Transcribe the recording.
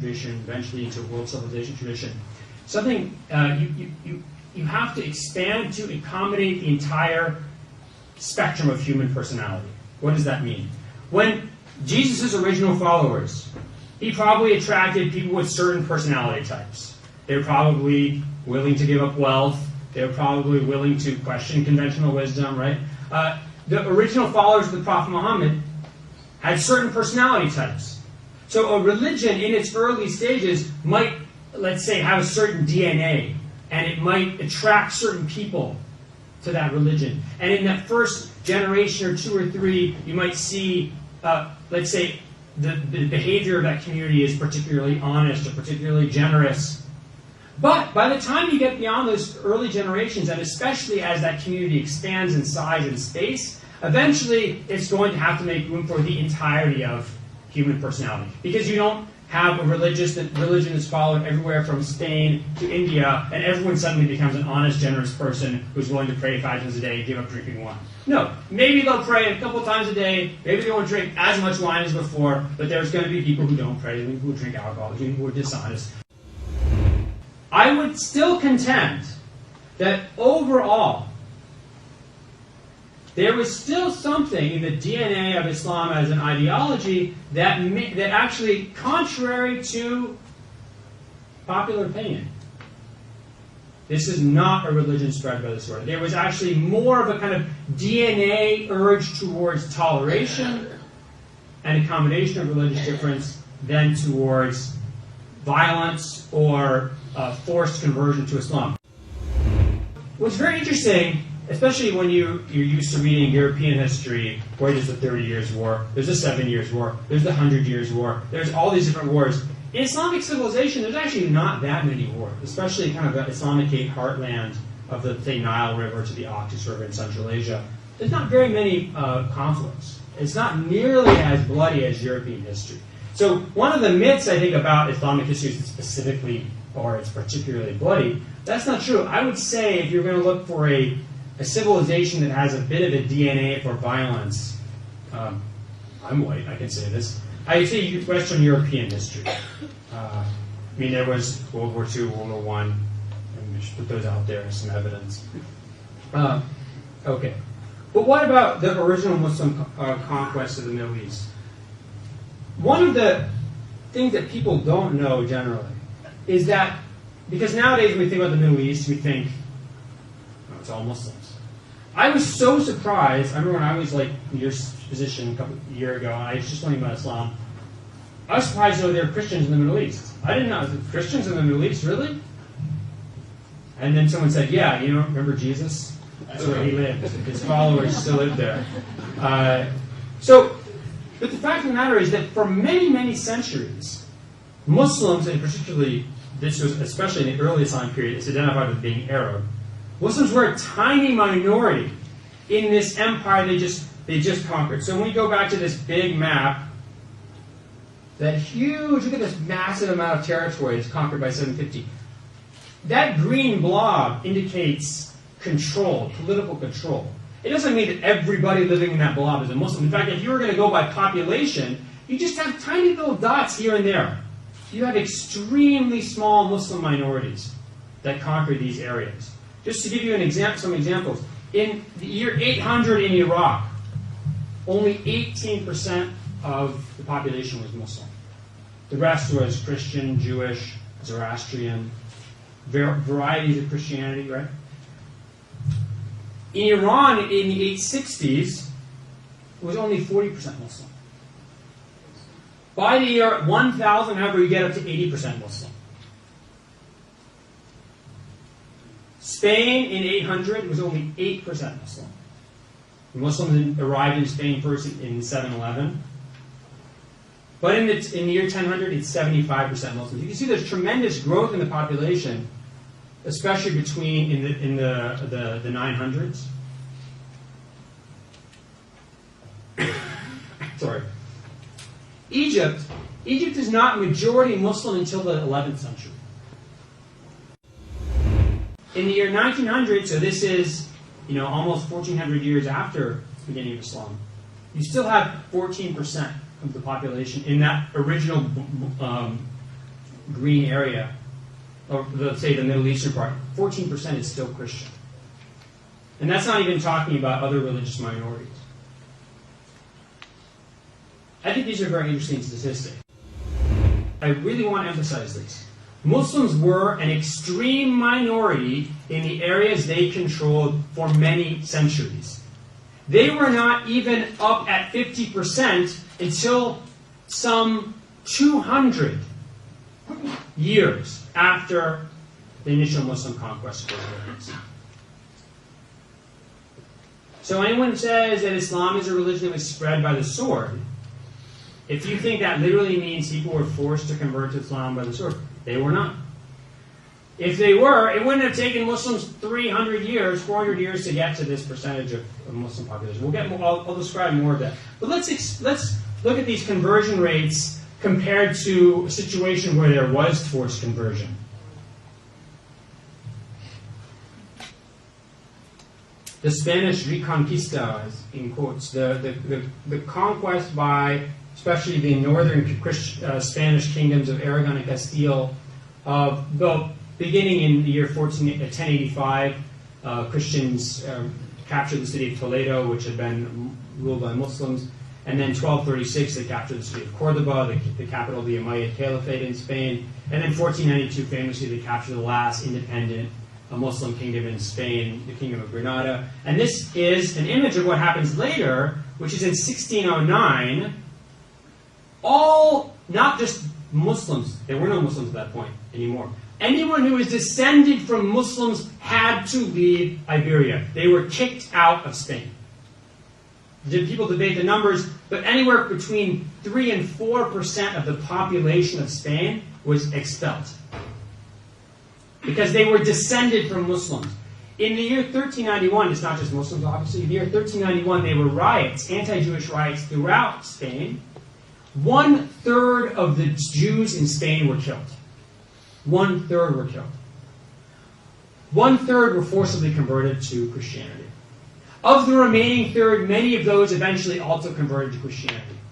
tradition, eventually into world civilization tradition. Something you have to expand to accommodate the entire spectrum of human personality. What does that mean? When Jesus' original followers, he probably attracted people with certain personality types. They were probably willing to give up wealth. They were probably willing to question conventional wisdom, right? The original followers of the Prophet Muhammad had certain personality types. So a religion in its early stages might, let's say, have a certain DNA, and it might attract certain people to that religion. And in that first generation or two or three, you might see, let's say, the behavior of that community is particularly honest or particularly generous. But by the time you get beyond those early generations, and especially as that community expands in size and space, eventually it's going to have to make room for the entirety of human personality. Because you don't have a religion that's followed everywhere from Spain to India, and everyone suddenly becomes an honest, generous person who's willing to pray 5 times a day and give up drinking wine. No. Maybe they'll pray a couple times a day, maybe they won't drink as much wine as before, but there's going to be people who don't pray, people who drink alcohol, people who are dishonest. I would still contend that overall, there was still something in the DNA of Islam as an ideology that actually, contrary to popular opinion, this is not a religion spread by the sword. There was actually more of a kind of DNA urge towards toleration and accommodation of religious difference than towards violence or forced conversion to Islam. What's very interesting, especially when you're used to reading European history, where there's the 30 Years' War, there's the 7 Years' War, there's the 100 Years' War, there's all these different wars. In Islamic civilization, there's actually not that many wars, especially kind of the Islamicate heartland of the, say, Nile River to the Oxus River in Central Asia. There's not very many conflicts. It's not nearly as bloody as European history. So one of the myths, I think, about Islamic history is specifically, or it's particularly bloody. That's not true. I would say if you're going to look for a civilization that has a bit of a DNA for violence, I'm white, I can say this, I would say Western European history. I mean, there was World War II, World War I, and we should put those out there as some evidence. Okay. But what about the original Muslim conquest of the Middle East? One of the things that people don't know generally is that, because nowadays when we think about the Middle East, we think, oh, it's all Muslims. I was so surprised. I remember when I was like in your position a year ago, and I was just learning about Islam. I was surprised to know there were Christians in the Middle East. I didn't know. Christians in the Middle East, really? And then someone said, yeah, you know, remember Jesus? That's where he lived. His followers still live there. But the fact of the matter is that for many, many centuries, Muslims, and particularly, this was especially in the early Islamic period, it's identified with being Arab. Muslims were a tiny minority in this empire they just conquered. So when we go back to this big map, that huge, look at this massive amount of territory that's conquered by 750. That green blob indicates control, political control. It doesn't mean that everybody living in that blob is a Muslim. In fact, if you were going to go by population, you just have tiny little dots here and there. You have extremely small Muslim minorities that conquer these areas. Just to give you some examples, in the year 800 in Iraq, only 18% of the population was Muslim. The rest was Christian, Jewish, Zoroastrian, varieties of Christianity, right? In Iran, in the 860s, it was only 40% Muslim. By the year 1000, however, you get up to 80% Muslim. Spain in 800 was only 8% Muslim. The Muslims arrived in Spain first in 711. But in the year 1000, it's 75% Muslims. You can see there's tremendous growth in the population, especially between in the 900s. Sorry. Egypt is not majority Muslim until the 11th century. In the year 1900, so this is almost 1400 years after the beginning of Islam, you still have 14% of the population in that original green area, or let's say the Middle Eastern part, 14% is still Christian. And that's not even talking about other religious minorities. I think these are very interesting statistics. I really want to emphasize this. Muslims were an extreme minority in the areas they controlled for many centuries. They were not even up at 50% until some 200 years after the initial Muslim conquest of the Muslims. So anyone says that Islam is a religion that was spread by the sword, if you think that literally means people were forced to convert to Islam by the sword, they were not. If they were, it wouldn't have taken Muslims 300 years, 400 years to get to this percentage of Muslim population. I'll describe more of that. But let's look at these conversion rates compared to a situation where there was forced conversion. The Spanish Reconquista, in quotes, the conquest by especially the northern Spanish kingdoms of Aragon and Castile, beginning in the year 1085, Christians captured the city of Toledo, which had been ruled by Muslims, and then 1236 they captured the city of Cordoba, the capital of the Umayyad Caliphate in Spain, and then 1492 famously they captured the last independent Muslim kingdom in Spain, the Kingdom of Granada. And this is an image of what happens later, which is in 1609. All, not just Muslims, there were no Muslims at that point anymore. Anyone who was descended from Muslims had to leave Iberia. They were kicked out of Spain. People debate the numbers, but anywhere between 3 and 4% of the population of Spain was expelled, because they were descended from Muslims. In the year 1391, it's not just Muslims obviously, in the year 1391 there were riots, anti-Jewish riots throughout Spain. 1/3 of the Jews in Spain were killed. 1/3 were killed. 1/3 were forcibly converted to Christianity. Of the remaining third, many of those eventually also converted to Christianity.